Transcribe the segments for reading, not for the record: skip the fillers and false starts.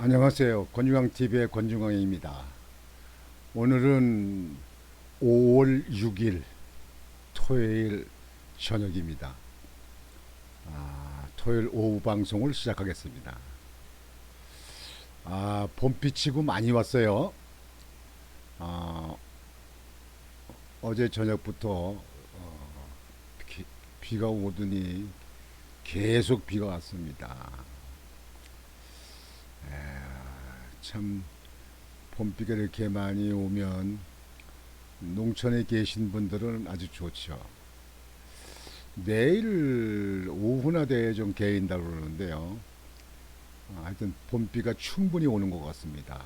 안녕하세요. 권중앙TV의 권중앙입니다. 오늘은 5월 6일 토요일 저녁입니다. 토요일 오후 방송을 시작하겠습니다. 봄비치고 많이 왔어요. 아, 어제 저녁부터 비가 오더니 계속 비가 왔습니다. 참 봄비가 이렇게 많이 오면 농촌에 계신 분들은 아주 좋죠. 내일 오후나 돼야 좀 개인다고 그러는데요. 하여튼 봄비가 충분히 오는 것 같습니다.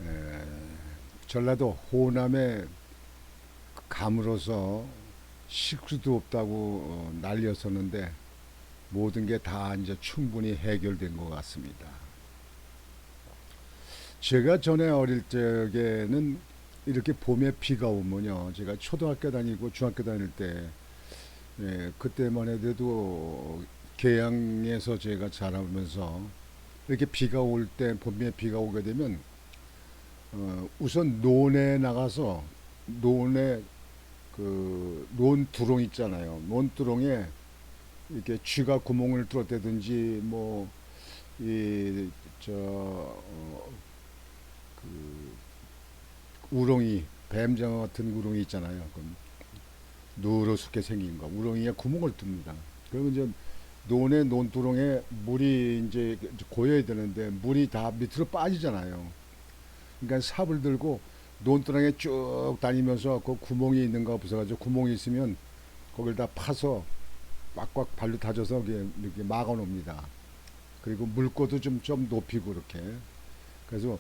에, 전라도 호남에 감으로서 식수도 없다고 난리였었는데 모든 게 다 이제 충분히 해결된 것 같습니다. 제가 전에 어릴 적에는 이렇게 봄에 비가 오면요. 제가 초등학교 다니고 중학교 다닐 때, 그때만 해도 계양에서 제가 자라면서 이렇게 비가 올 때, 봄에 비가 오게 되면, 우선 논에 나가서 논에 논두렁 있잖아요. 논두렁에 이렇게 쥐가 구멍을 뚫었다든지, 뭐, 이, 저, 우렁이, 뱀장어 같은 우렁이 있잖아요. 누렇게 생긴 거. 우렁이에 구멍을 뚫습니다. 그러면 이제 논의 논두렁에 물이 이제 고여야 되는데 물이 다 밑으로 빠지잖아요. 그러니까 삽을 들고 논두렁에 쭉 다니면서 그 구멍이 있는가 보셔가지고 구멍이 있으면 거길 다 파서 꽉꽉 발로 다져서 이렇게 막아 놓습니다. 그리고 물고도 좀 높이고 이렇게. 그래서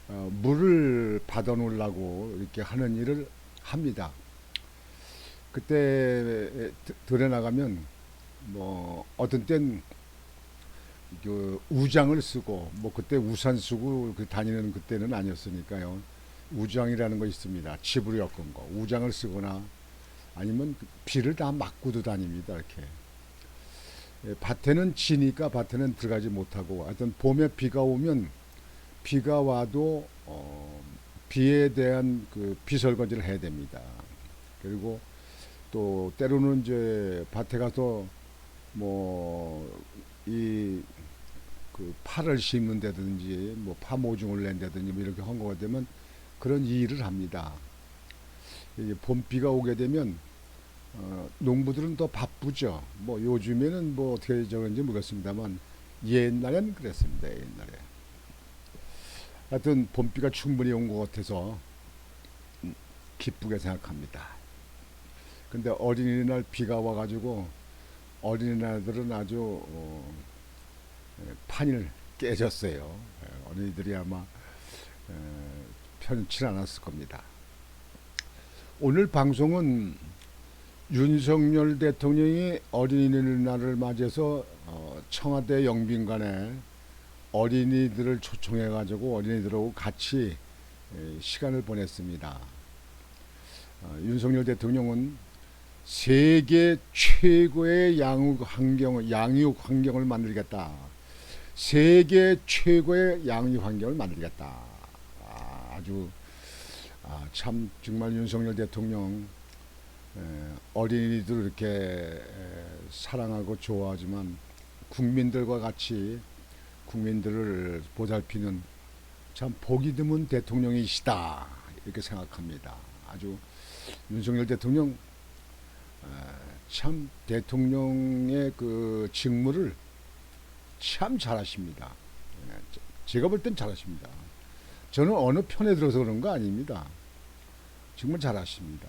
물을 받아 놓으려고 이렇게 하는 일을 합니다. 그때 들에 나가면 뭐 어떤 땐 우장을 쓰고 뭐 그때 우산 쓰고 다니는 그때는 아니었으니까요. 우장이라는 거 있습니다. 집으로 엮은 거. 우장을 쓰거나 아니면 비를 다 맞고도 다닙니다. 이렇게. 밭에는 지니까 밭에는 들어가지 못하고 하여튼 봄에 비가 오면 비가 와도 비에 대한 그 비설거지를 해야 됩니다. 그리고 또 때로는 이제 밭에 가서 뭐 이 그 파를 심는다든지 뭐 파모종을 낸다든지 뭐 이렇게 헌거가 되면 그런 일을 합니다. 이제 봄비가 오게 되면 농부들은 더 바쁘죠. 뭐 요즘에는 뭐 어떻게 저런지 모르겠습니다만 옛날엔 그랬습니다. 옛날에. 하여튼 봄비가 충분히 온 것 같아서 기쁘게 생각합니다. 근데 어린이날 비가 와가지고 어린이날들은 아주 판을 깨졌어요. 어린이들이 아마 편치 않았을 겁니다. 오늘 방송은 윤석열 대통령이 어린이날을 맞이해서 청와대 영빈관에 어린이들을 초청해가지고 어린이들하고 같이 시간을 보냈습니다. 윤석열 대통령은 세계 최고의 양육 환경을 만들겠다. 세계 최고의 양육 환경을 만들겠다. 아주 참 정말 윤석열 대통령 어린이들 이렇게 사랑하고 좋아하지만 국민들과 같이 국민들을 보살피는 참 보기 드문 대통령이시다 이렇게 생각합니다. 아주 윤석열 대통령 참 대통령의 그 직무를 참 잘하십니다. 제가 볼 땐 잘하십니다. 저는 어느 편에 들어서 그런 거 아닙니다. 정말 잘하십니다.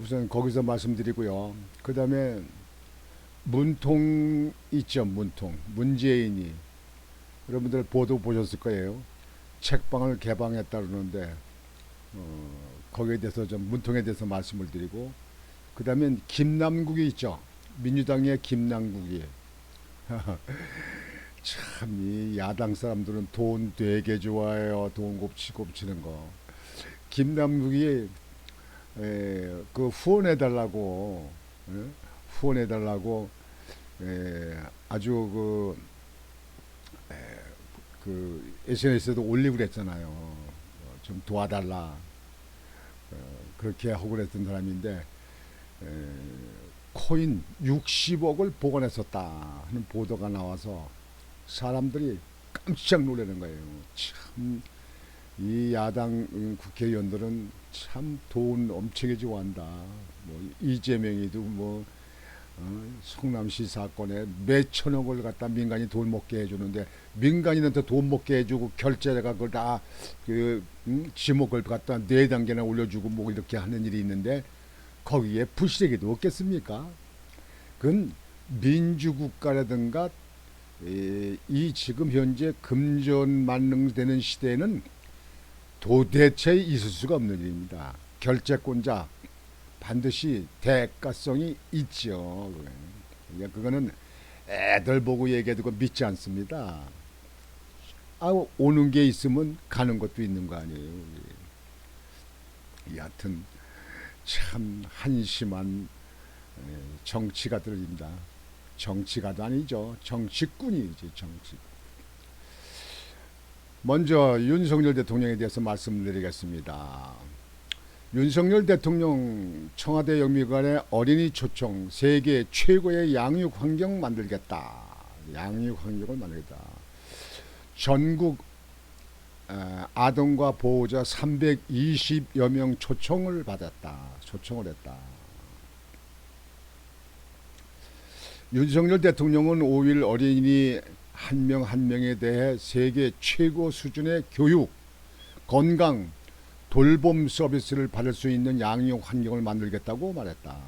우선 거기서 말씀드리고요. 그 다음에 문통 있죠. 문통. 문재인이 여러분들 보도 보셨을 거예요. 책방을 개방했다 그러는데 거기에 대해서 좀 문통에 대해서 말씀을 드리고 그 다음에 김남국이 있죠. 민주당의 김남국이 참 이 야당 사람들은 돈 되게 좋아해요. 돈 곱치는 거. 김남국이 그 후원해달라고 후원해달라고 아주 그 그 SNS에도 올리고 그랬잖아요. 좀 도와달라. 그렇게 하고 그랬던 사람인데 에, 코인 60억을 복원했었다 하는 보도가 나와서 사람들이 깜짝 놀라는 거예요. 참 이 야당 국회의원들은 참 돈 엄청나게 좋아한다. 뭐 이재명이도 뭐 성남시 사건에 몇 천억을 갖다 민간이 돈 먹게 해주는데 민간인한테 돈 먹게 해주고 결제가 그걸 다그 지목을 갖다 4단계나 올려주고 뭐 이렇게 하는 일이 있는데 거기에 불시되기도 없겠습니까? 그건 민주국가라든가 이 지금 현재 금전만능되는 시대에는 도대체 있을 수가 없는 일입니다. 결제권자 반드시 대가성이 있죠. 그러니까 그거는 애들 보고 얘기해도 믿지 않습니다. 오는 게 있으면 가는 것도 있는 거 아니에요. 여하튼 참 한심한 정치가들입니다. 정치가도 아니죠. 정치꾼이지 정치. 먼저 윤석열 대통령에 대해서 말씀드리겠습니다. 윤석열 대통령 청와대 영미관에 어린이 초청 세계 최고의 양육 환경 만들겠다. 양육 환경을 만들겠다. 전국 아동과 보호자 320여 명 초청을 받았다. 초청을 했다. 윤석열 대통령은 5일 어린이 한 명 한 명에 대해 세계 최고 수준의 교육, 건강, 돌봄 서비스를 받을 수 있는 양육 환경을 만들겠다고 말했다.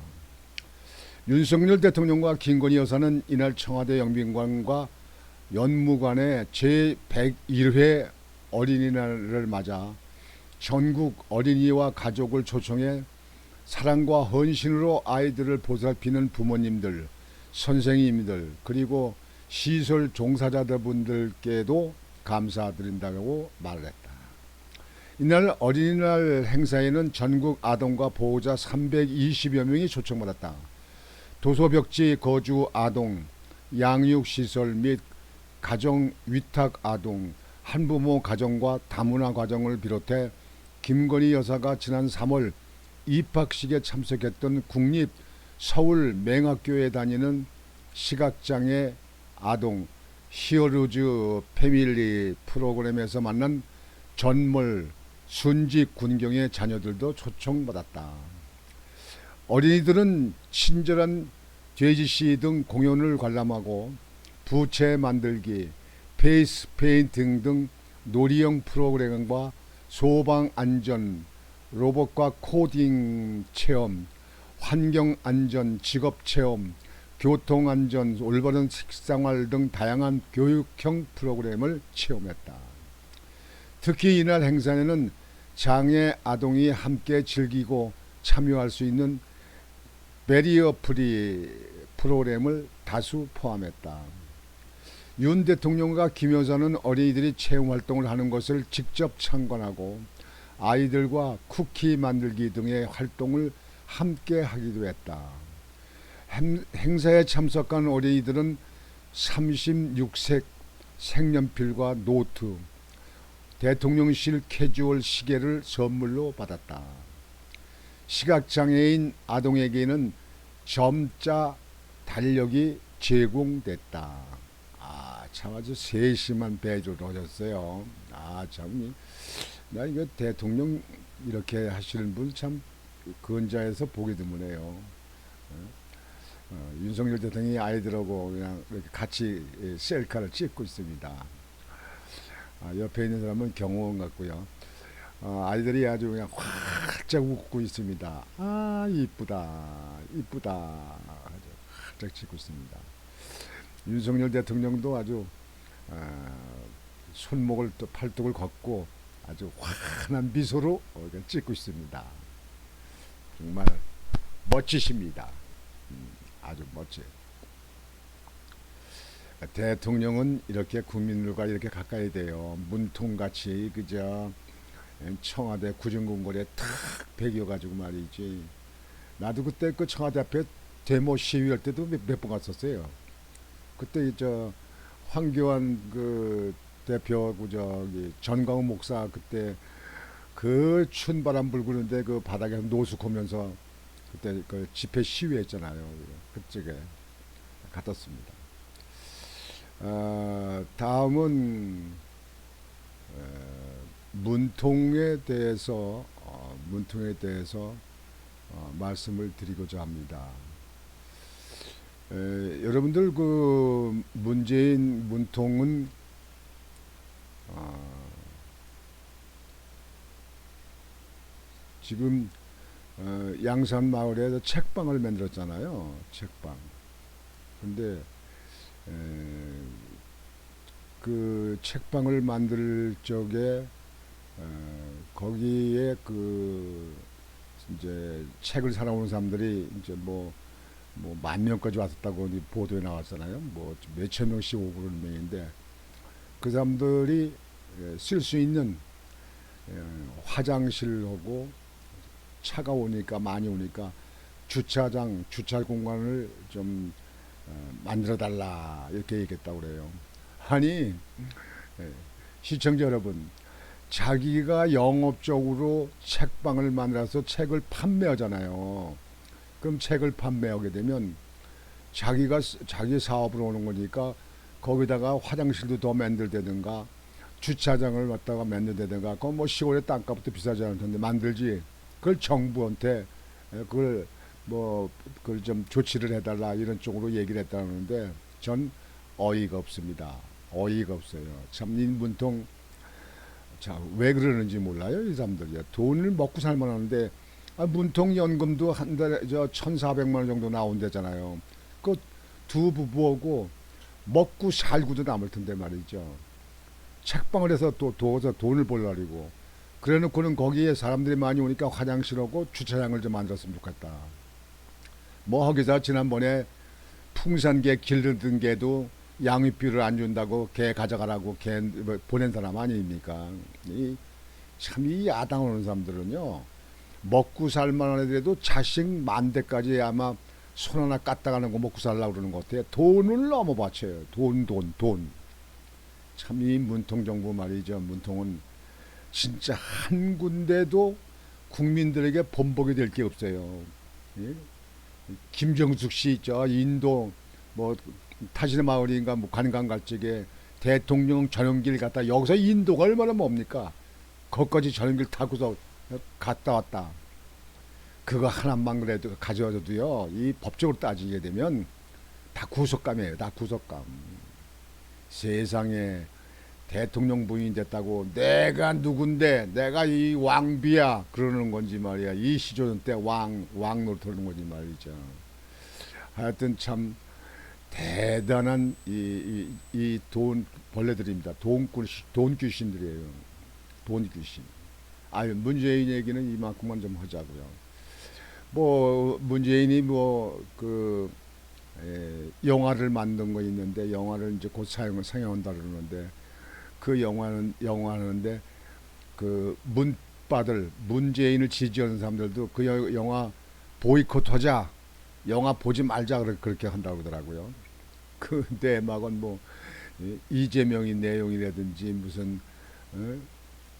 윤석열 대통령과 김건희 여사는 이날 청와대 영빈관과 연무관에 제101회 어린이날을 맞아 전국 어린이와 가족을 초청해 사랑과 헌신으로 아이들을 보살피는 부모님들, 선생님들 그리고 시설 종사자분들께도 감사드린다고 말했다. 이날 어린이날 행사에는 전국 아동과 보호자 320여 명이 초청받았다. 도소벽지 거주 아동, 양육시설 및 가정 위탁 아동, 한부모 가정과 다문화 가정을 비롯해 김건희 여사가 지난 3월 입학식에 참석했던 국립 서울 맹학교에 다니는 시각장애 아동 히어로즈 패밀리 프로그램에서 만난 전몰 순직 군경의 자녀들도 초청받았다. 어린이들은 친절한 돼지씨 등 공연을 관람하고 부채 만들기, 페이스 페인팅 등 놀이형 프로그램과 소방 안전, 로봇과 코딩 체험, 환경 안전 직업 체험, 교통 안전, 올바른 식생활 등 다양한 교육형 프로그램을 체험했다. 특히 이날 행사에는 장애 아동이 함께 즐기고 참여할 수 있는 베리어 프리 프로그램을 다수 포함했다. 윤 대통령과 김 여사는 어린이들이 체험 활동을 하는 것을 직접 참관하고 아이들과 쿠키 만들기 등의 활동을 함께 하기도 했다. 행사에 참석한 어린이들은 36색 색연필과 노트, 대통령실 캐주얼 시계를 선물로 받았다. 시각장애인 아동에게는 점자 달력이 제공됐다. 참 아주 세심한 배려를 하셨어요. 참, 나 이거 대통령 이렇게 하시는 분 참 근자에서 보기 드무네요. 윤석열 대통령이 아이들하고 그냥 이렇게 같이 셀카를 찍고 있습니다. 옆에 있는 사람은 경호원 같고요. 아이들이 아주 그냥 활짝 웃고 있습니다. 이쁘다, 이쁘다. 아주 활짝 찍고 있습니다. 윤석열 대통령도 아주 손목을 또 팔뚝을 걷고 아주 환한 미소로 찍고 있습니다. 정말 멋지십니다. 아주 멋져요. 대통령은 이렇게 국민들과 이렇게 가까이 돼요. 문통같이 그저 청와대 구중궁궐에 탁 배겨가지고 말이지. 나도 그때 그 청와대 앞에 데모 시위할 때도 몇 번 갔었어요. 그때 저 황교안 그 대표하고 저기 전광훈 목사 그때 그 추운 바람 불고 있는데 그 바닥에 노숙하면서 그때 그 집회 시위했잖아요. 그쪽에 갔었습니다. 다음은 문통에 대해서 말씀을 드리고자 합니다. 여러분들 그 문재인 문통은 어, 지금 양산 마을에 책방을 만들었잖아요. 책방. 근데 에, 그 책방을 만들 적에 거기에 그 이제 책을 사러오는 사람들이 이제 뭐 10,000명까지 왔었다고 보도에 나왔잖아요. 뭐 몇천 명씩 오고 그러는 명인데 그 사람들이 쓸 수 있는 화장실하고 차가 오니까 많이 오니까 주차 공간을 좀 만들어 달라 이렇게 얘기했다고 그래요. 아니 시청자 여러분, 자기가 영업적으로 책방을 만들어서 책을 판매하잖아요. 그럼 책을 판매하게 되면 자기 사업으로 오는 거니까 거기다가 화장실도 더 만들다든가 주차장을 갖다가 만들다든가 그건 뭐 시골의 땅값도 비싸지 않을 텐데 만들지. 그걸 정부한테 그걸 그걸 좀 조치를 해달라 이런 쪽으로 얘기를 했다는데 전 어이가 없습니다. 어이가 없어요. 참 인문통 자, 왜 그러는지 몰라요, 이 사람들이. 돈을 먹고 살만하는데 문통 연금도 한 달에 1,400만 원 정도 나온대잖아요. 그 두 부부하고 먹고 살고도 남을 텐데 말이죠. 책방을 해서 또 도서 돈을 벌라리고 그래놓고는 거기에 사람들이 많이 오니까 화장실하고 주차장을 좀 만들었으면 좋겠다. 뭐 거기서 지난번에 풍산개 길르던 개도 양육비를 안 준다고 개 가져가라고 개 보낸 사람 아닙니까? 참 이 야당 오는 사람들은요, 먹고 살만한 애들에도 자식 만 대까지 아마 손 하나 까딱하는 거 먹고 살라고 그러는 것 같아요. 돈을 너무 바쳐요. 돈. 참 이 문통 정부 말이죠. 문통은 진짜 한 군데도 국민들에게 본보기 될 게 없어요. 예? 김정숙 씨 있죠. 인도 뭐 타시는 마을인가 뭐 관광 갈 적에 대통령 전용길 갔다 여기서 인도가 얼마나 멉니까? 거기까지 전용길 타고서 갔다 왔다. 그거 하나만 그래도 가져와도요. 이 법적으로 따지게 되면 다 구속감이에요. 다 구속감. 세상에 대통령 부인이 됐다고 내가 누군데 내가 이 왕비야 그러는 건지 말이야. 이 시조는 때 왕 노릇하는 건지 말이죠. 하여튼 참 대단한 이 돈 벌레들입니다. 돈 귀신들이에요. 돈 귀신. 아유, 문재인 얘기는 이만큼만 좀 하자고요. 뭐 문재인이 영화를 만든 거 있는데 영화를 이제 곧 상영한다 그러는데 그 영화하는데 그 문재인을 지지하는 사람들도 그 영화 보이콧하자, 영화 보지 말자 그렇게 한다고 그러더라고요. 그 내막은 뭐 이재명의 내용이라든지 무슨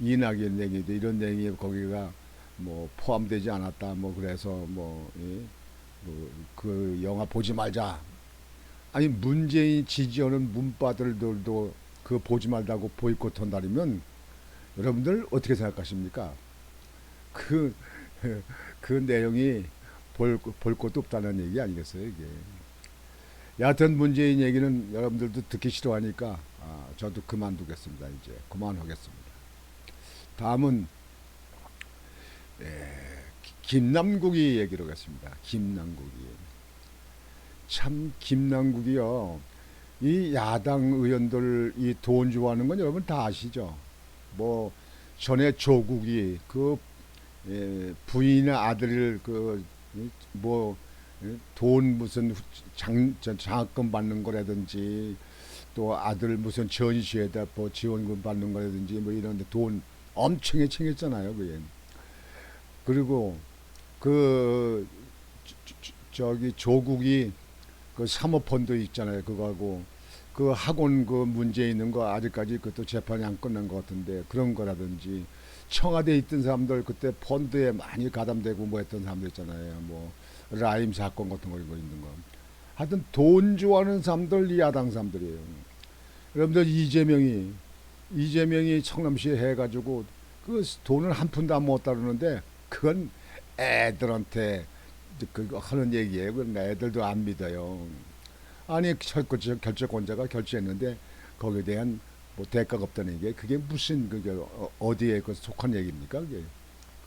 이낙연 내용이도 이런 내용이 거기가 뭐 포함되지 않았다 뭐 그래서 그 영화 보지 말자. 아니 문재인 지지하는 문바들도 그 보지 말다고 보이콧한다면 여러분들 어떻게 생각하십니까? 그, 그 내용이 볼 것도 없다는 얘기 아니겠어요, 이게. 여하튼 문재인 얘기는 여러분들도 듣기 싫어하니까 저도 그만두겠습니다. 이제 그만하겠습니다. 다음은 김남국이 얘기를 하겠습니다. 김남국이. 참 김남국이요. 이 야당 의원들 이 돈 좋아하는 건 여러분 다 아시죠? 뭐 전에 조국이 그 부인의 아들을 돈 무슨 장학금 받는 거라든지 또 아들 무슨 전시에다 뭐 지원금 받는 거라든지 뭐 이런데 돈 엄청 챙겼잖아요, 그게. 그리고 그 저기 조국이 그 사모펀드 있잖아요, 그거하고 그 학원 그 문제 있는 거 아직까지 그것도 재판이 안 끝난 것 같은데 그런 거라든지 청와대에 있던 사람들 그때 펀드에 많이 가담되고 뭐 했던 사람들 있잖아요. 뭐 라임 사건 같은 거 이거 있는 거. 하여튼 돈 좋아하는 사람들 이 야당 사람들이에요. 여러분들 이재명이 성남시에 해가지고 그 돈을 한 푼도 안 먹었다 그러는데 그건 애들한테 그거 하는 얘기예요. 그건 애들도 안 믿어요. 아니 결정권자가 결정했는데 거기에 대한 뭐 대가가 없다는 얘기. 그게 무슨 그게 어디에 그 속한 얘기입니까? 그게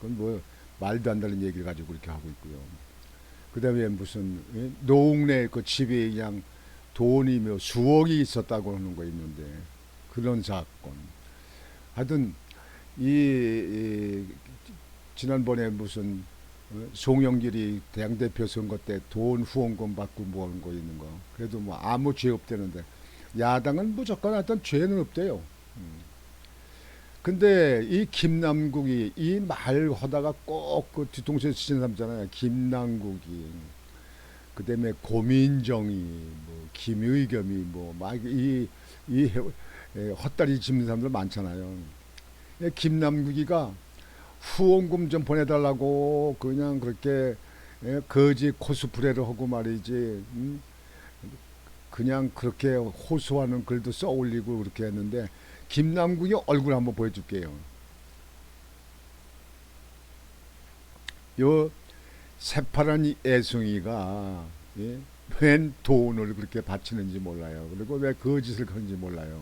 그건 뭐 말도 안 되는 얘기를 가지고 그렇게 하고 있고요. 그다음에 무슨 노웅래 그 집에 그냥 돈이 뭐 수억이 있었다고 하는 거 있는데 그런 사건. 하여튼 이 지난번에 무슨 송영길이 당대표 선거 때 돈 후원금 받고 뭐 하는 거 있는 거. 그래도 뭐 아무 죄 없대는데 야당은 무조건 하여튼 죄는 없대요. 근데 이 김남국이 이 말 하다가 꼭 그 뒤통수에 치는 사람 있잖아요. 김남국이 그다음에 고민정이 뭐 김의겸이 뭐 막 이 헛다리 짚는 사람들 많잖아요. 김남국이가 후원금 좀 보내달라고 그냥 그렇게 거지 코스프레를 하고 말이지 그냥 그렇게 호소하는 글도 써 올리고 그렇게 했는데 김남국이 얼굴 한번 보여줄게요. 요 새파란 이 애송이가 웬 돈을 그렇게 바치는지 몰라요. 그리고 왜 거짓을 하는지 몰라요.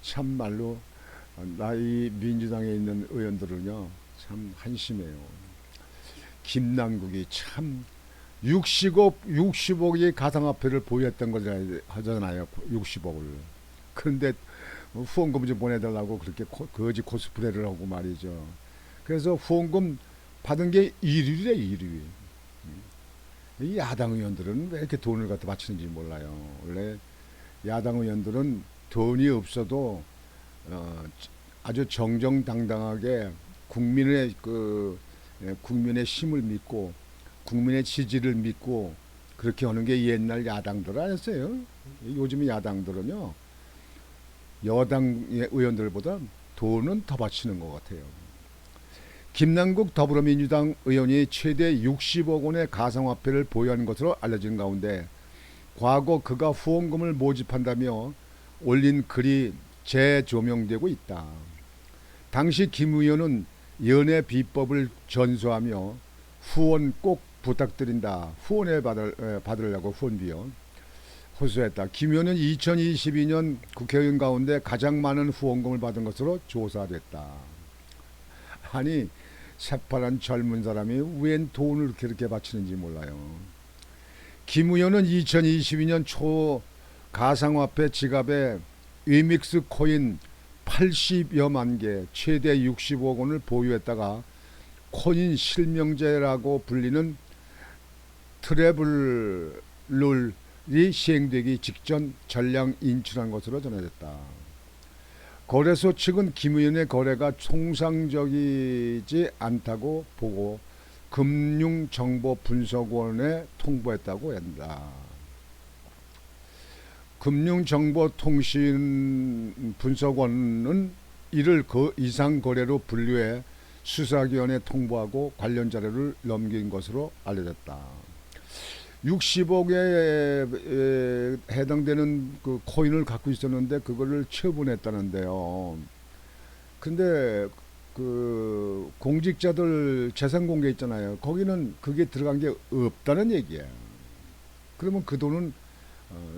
참말로 나이 민주당에 있는 의원들은요 참 한심해요. 김남국이 참 60억의 가상화폐를 보유했던 거잖아요. 60억을. 그런데 후원금 좀 보내달라고 그렇게 거지 코스프레를 하고 말이죠. 그래서 후원금 받은 게 1위래 1위. 이 야당 의원들은 왜 이렇게 돈을 갖다 바치는지 몰라요. 원래 야당 의원들은 돈이 없어도 아주 정정당당하게 국민의 힘을 믿고 국민의 지지를 믿고 그렇게 하는 게 옛날 야당들 아니었어요. 요즘 야당들은요 여당 의원들보다 돈은 더 바치는 것 같아요. 김남국 더불어민주당 의원이 최대 60억 원의 가상화폐를 보유한 것으로 알려진 가운데 과거 그가 후원금을 모집한다며 올린 글이 재조명되고 있다. 당시 김 의원은 연애 비법을 전수하며 후원 꼭 부탁드린다. 받으려고 후원비요. 호소했다. 김 의원은 2022년 국회의원 가운데 가장 많은 후원금을 받은 것으로 조사됐다. 아니 새파란 젊은 사람이 웬 돈을 그렇게 바치는지 몰라요. 김 의원은 2022년 초 가상화폐 지갑에 위믹스 코인 80여만 개 최대 65억 원을 보유했다가 코인 실명제라고 불리는 트래블 이 시행되기 직전 전량 인출한 것으로 전해졌다. 거래소 측은 김 의원의 거래가 통상적이지 않다고 보고 금융정보분석원에 통보했다고 한다. 금융정보통신분석원은 이를 그 이상 거래로 분류해 수사기관에 통보하고 관련 자료를 넘긴 것으로 알려졌다. 60억에 해당되는 그 코인을 갖고 있었는데 그거를 처분했다는데요. 근데 그 공직자들 재산 공개 있잖아요. 거기는 그게 들어간 게 없다는 얘기예요. 그러면 그 돈은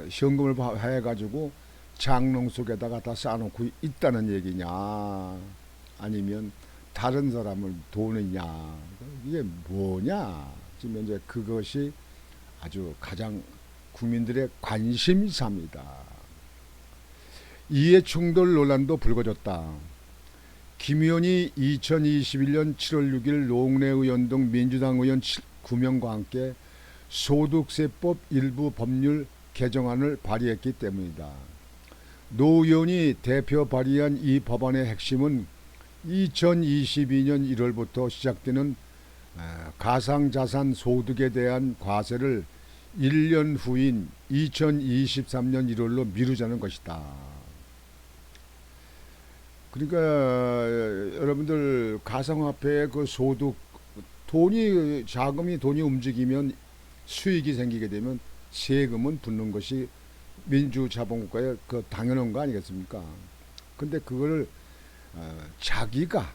현금을 해가지고 장롱 속에다가 다 쌓아놓고 있다는 얘기냐, 아니면 다른 사람을 돈이냐, 이게 뭐냐. 지금 이제 그것이 아주 가장 국민들의 관심사입니다. 이해 충돌 논란도 불거졌다. 김 의원이 2021년 7월 6일 노웅래 의원 등 민주당 의원 9명과 함께 소득세법 일부 법률 개정안을 발의했기 때문이다. 노 의원이 대표 발의한 이 법안의 핵심은 2022년 1월부터 시작되는 가상자산 소득에 대한 과세를 1년 후인 2023년 1월로 미루자는 것이다. 그러니까 여러분들 가상화폐의 그 소득 돈이 움직이면 수익이 생기게 되면 세금은 붙는 것이 민주자본국가의 그 당연한 거 아니겠습니까? 근데 그거를 자기가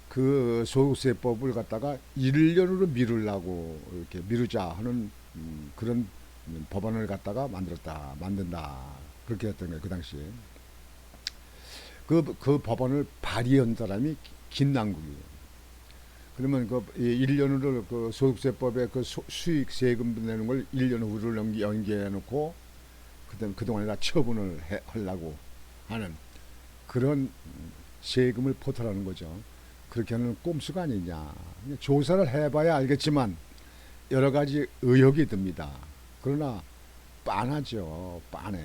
그 소득세법을 갖다가 1년으로 미루려고 이렇게 미루자 하는 그런 법안을 갖다가 만든다. 그렇게 했던 거예요, 그 당시에. 그 법안을 발의한 사람이 김남국이에요. 그러면 그 1년으로 그 소득세법에 그 수익 세금 내는 걸 1년 후로 연기해 놓고 그동안에 다 처분을 하려고 하는 그런 세금을 포탈하는 거죠. 그렇게 하는 꼼수가 아니냐. 조사를 해봐야 알겠지만 여러 가지 의혹이 듭니다. 그러나 빤하죠. 빤해.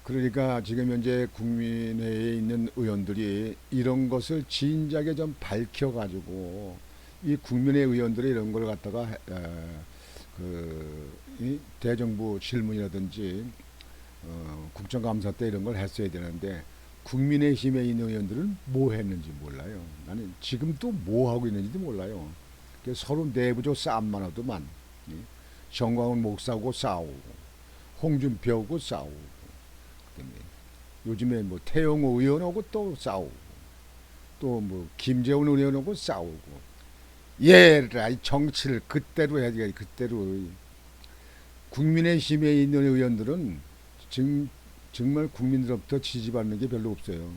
그러니까 지금 현재 국민회의에 있는 의원들이 이런 것을 진작에 좀 밝혀가지고 이 국민의 의원들이 이런 걸 갖다가 이 대정부 질문이라든지 국정감사 때 이런 걸 했어야 되는데 국민의힘에 있는 의원들은 뭐 했는지 몰라요. 나는 지금 또 뭐 하고 있는지도 몰라요. 서로 내부적 싸움만 하더만 정광훈 목사하고 싸우고 홍준표하고 싸우고 요즘에 뭐 태영호 의원하고 또 싸우고 또 뭐 김재원 의원하고 싸우고 얘라 이 정치를 그때로 해야지. 그때로 국민의힘에 있는 의원들은 정말 국민들로부터 지지받는 게 별로 없어요.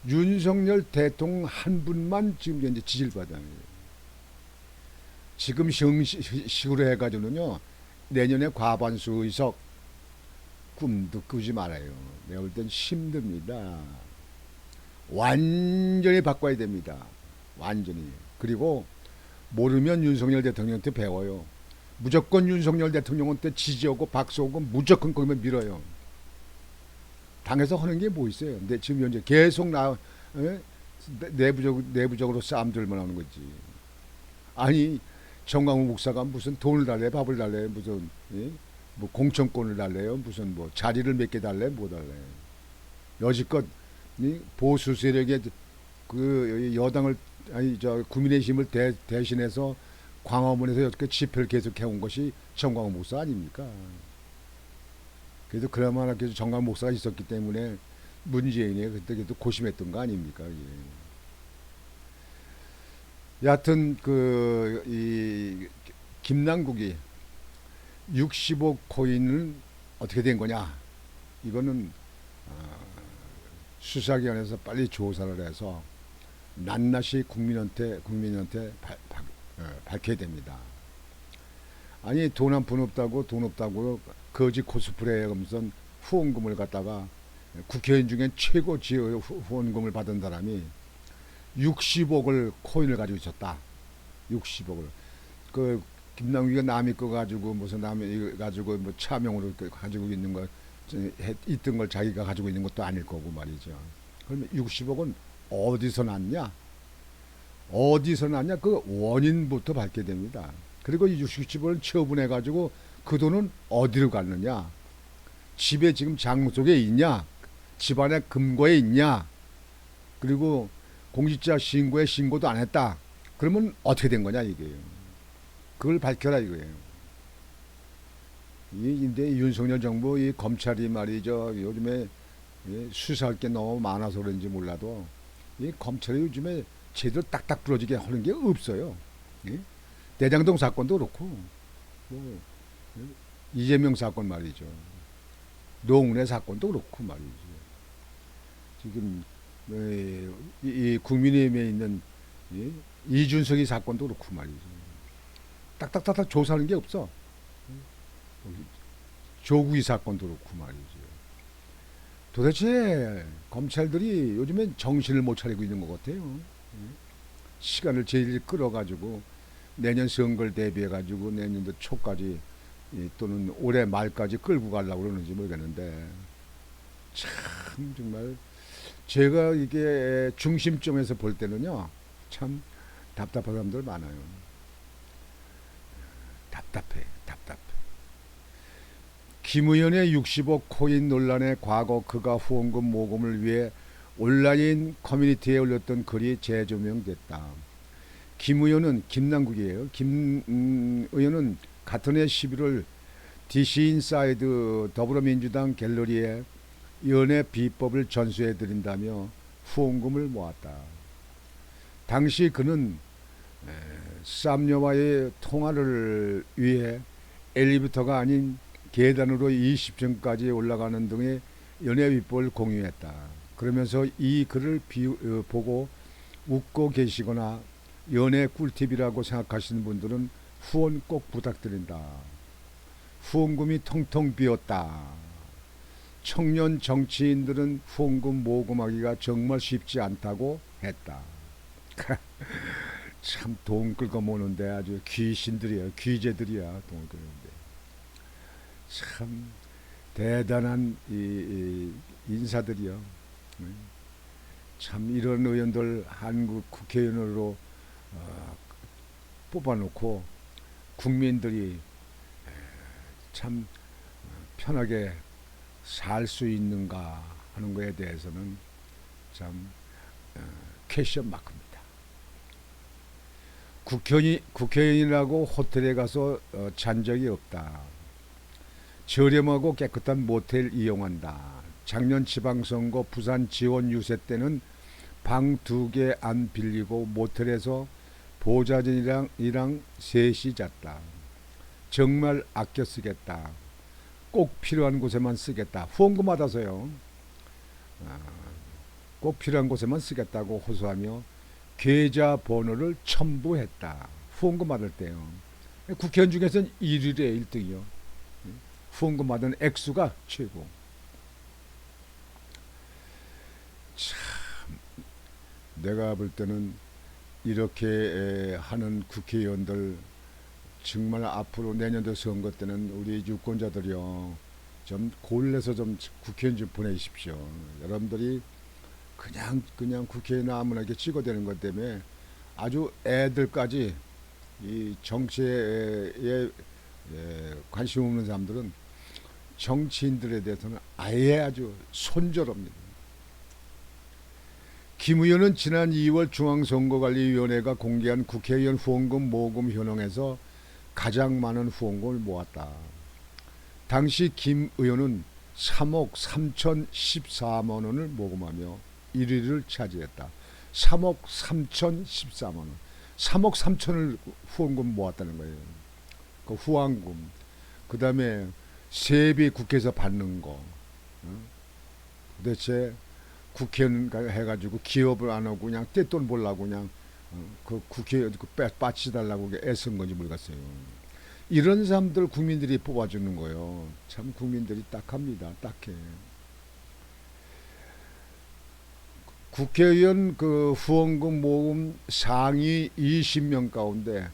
윤석열 대통령 한 분만 지금 현재 지지를 받아요. 지금 식으로 해가지고는요 내년에 과반수 의석 꿈도 꾸지 말아요. 내가 볼 땐 힘듭니다. 완전히 바꿔야 됩니다. 완전히. 그리고 모르면 윤석열 대통령한테 배워요. 무조건 윤석열 대통령한테 지지하고 박수하고 무조건 거기만 밀어요. 당에서 하는 게 뭐 있어요. 근데 지금 현재 계속 내부적으로 싸움들만 하는 거지. 아니 정강훈 목사가 무슨 돈을 달래, 밥을 달래, 무슨 뭐 공천권을 달래요, 무슨 뭐 자리를 몇 개 달래, 뭐 달래. 여지껏 보수 세력의 그 여당을 아니 저 국민의힘을 대신해서 광화문에서 여태껏 집회를 계속 해온 것이 정광훈 목사 아닙니까? 그래도 그나마나 계속 정광훈 목사가 있었기 때문에 문재인이 그때도 고심했던 거 아닙니까? 예. 여하튼 이 김남국이 65 코인은 어떻게 된 거냐? 이거는 수사기관에서 빨리 조사를 해서 낱낱이 국민한테 밝혀야 됩니다. 아니 돈 한 푼 없다고 거지 코스프레 하면서 후원금을 갖다가 국회의원 중에 최고 후원금을 받은 사람이 60억을 코인을 가지고 있었다. 60억을. 그 김남기가 남의 거 가지고 무슨 남의 가지고 뭐 차명으로 가지고 있는 거 있던 걸 자기가 가지고 있는 것도 아닐 거고 말이죠. 그러면 60억은 어디서 났냐? 그 원인부터 밝게 됩니다. 그리고 이 60억을 처분해 가지고 그 돈은 어디로 갔느냐? 집에 지금 장속에 있냐? 집안에 금고에 있냐? 그리고 공직자 신고에 신고도 안 했다. 그러면 어떻게 된 거냐 이게요. 그걸 밝혀라 이거예요. 근데 윤석열 정부 이 검찰이 말이죠. 요즘에 수사할 게 너무 많아서 그런지 몰라도 이 검찰이 요즘에 제대로 딱딱 부러지게 하는 게 없어요. 대장동 사건도 그렇고 뭐 이재명 사건 말이죠. 노웅래 사건도 그렇고 말이죠. 지금 이 국민의힘에 있는 이준석이 사건도 그렇고 말이죠. 딱딱딱딱 조사하는 게 없어. 조국이 사건도 그렇고 말이죠. 도대체 검찰들이 요즘엔 정신을 못 차리고 있는 것 같아요. 시간을 제일 끌어가지고 내년 선거를 대비해가지고 내년도 초까지 또는 올해 말까지 끌고 가려고 그러는지 모르겠는데 참 정말 제가 이게 중심점에서 볼 때는요 참 답답한 사람들 많아요. 답답해, 답답해. 김 의원의 60억 코인 논란의 과거 그가 후원금 모금을 위해 온라인 커뮤니티에 올렸던 글이 재조명됐다. 김 의원은 김남국이에요. 김 의원은 같은 해 11월 DC 인사이드 더불어민주당 갤러리에 연애 비법을 전수해 드린다며 후원금을 모았다. 당시 그는 쌈녀와의 통화를 위해 엘리베이터가 아닌 계단으로 20층까지 올라가는 등의 연애 비법을 공유했다. 그러면서 이 글을 보고 웃고 계시거나 연애 꿀팁이라고 생각하시는 분들은 후원 꼭 부탁드린다. 후원금이 텅텅 비었다. 청년 정치인들은 후원금 모금하기가 정말 쉽지 않다고 했다. 참 돈 끌고 모는데 아주 귀신들이야, 귀재들이야, 돈 끌는데. 참 대단한 이 인사들이요. 참 이런 의원들 한국 국회의원으로 뽑아놓고 국민들이 참 편하게 살 수 있는가 하는 것에 대해서는 참 퀘스천 마크입니다. 국회의원이라고 호텔에 가서 잔 적이 없다. 저렴하고 깨끗한 모텔 이용한다. 작년 지방선거 부산 지원 유세 때는 방 2개 안 빌리고 모텔에서 보좌진이랑 셋이 잤다. 정말 아껴 쓰겠다. 꼭 필요한 곳에만 쓰겠다. 후원금 받아서요. 꼭 필요한 곳에만 쓰겠다고 호소하며 계좌 번호를 첨부했다. 후원금 받을 때요. 국회의원 중에서는 1위래, 1등이요. 후원금 받은 액수가 최고. 참 내가 볼 때는 이렇게 하는 국회의원들 정말 앞으로 내년도 선거 때는 우리 유권자들이요 좀 골라서 좀 국회의원 좀 보내십시오. 여러분들이 그냥 국회의원 아무나 이렇게 찍어대는 것 때문에 아주 애들까지 이 정치에 관심 없는 사람들은 정치인들에 대해서는 아예 아주 손절합니다. 김 의원은 지난 2월 중앙선거관리위원회가 공개한 국회의원 후원금 모금 현황에서 가장 많은 후원금을 모았다. 당시 김 의원은 3억 3,014만 원을 모금하며 1위를 차지했다. 3억 3,014만 원. 3억 3천을 후원금 모았다는 거예요. 그 후원금. 그 다음에 세비 국회에서 받는 거. 도대체 국회의원 해가지고 기업을 안 하고 그냥 떼돈 벌라고 그냥 그 국회 빠치달라고 애쓴 건지 모르겠어요. 이런 사람들 국민들이 뽑아주는 거예요. 참 국민들이 딱합니다. 딱해. 국회의원 그 후원금 모금 상위 20명 가운데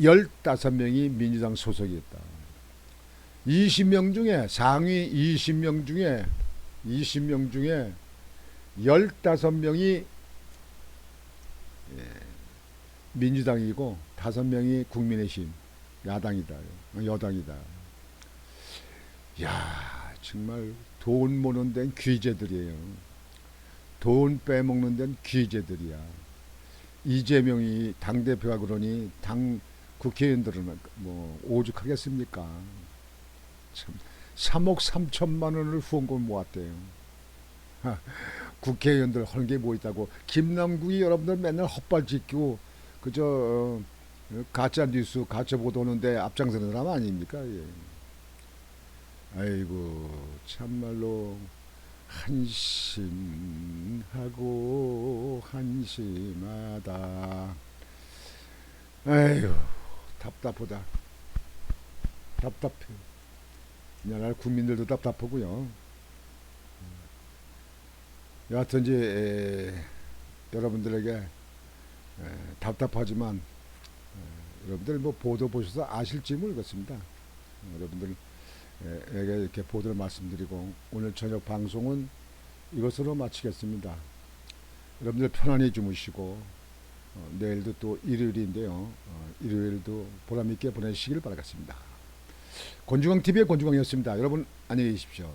15명이 민주당 소속이었다. 20명 중에 상위 20명 중에 15명이 민주당이고 5명이 국민의힘 야당이다. 여당이다. 야, 정말 돈 모는 데는 귀재들이에요. 돈 빼먹는 데는 귀재들이야. 이재명이 당대표가 그러니 국회의원들은 뭐 오죽하겠습니까? 참 3억 3천만 원을 후원금 모았대요. 국회의원들 하는 게 뭐 있다고. 김남국이 여러분들 맨날 헛발 짚고 그저 가짜 뉴스 가짜 보도하는데 앞장서는 사람 아닙니까? 예. 아이고 참말로 한심하고 한심하다. 아이고 답답하다. 답답해. 나라 국민들도 답답하고요. 여하튼 이제 여러분들에게 답답하지만 여러분들 뭐 보도 보셔서 아실지 모르겠습니다. 여러분들에게 이렇게 보도를 말씀드리고 오늘 저녁 방송은 이것으로 마치겠습니다. 여러분들 편안히 주무시고 내일도 또 일요일인데요. 일요일도 보람 있게 보내시길 바라겠습니다. 권중광 TV의 권중광이었습니다. 여러분 안녕히 계십시오.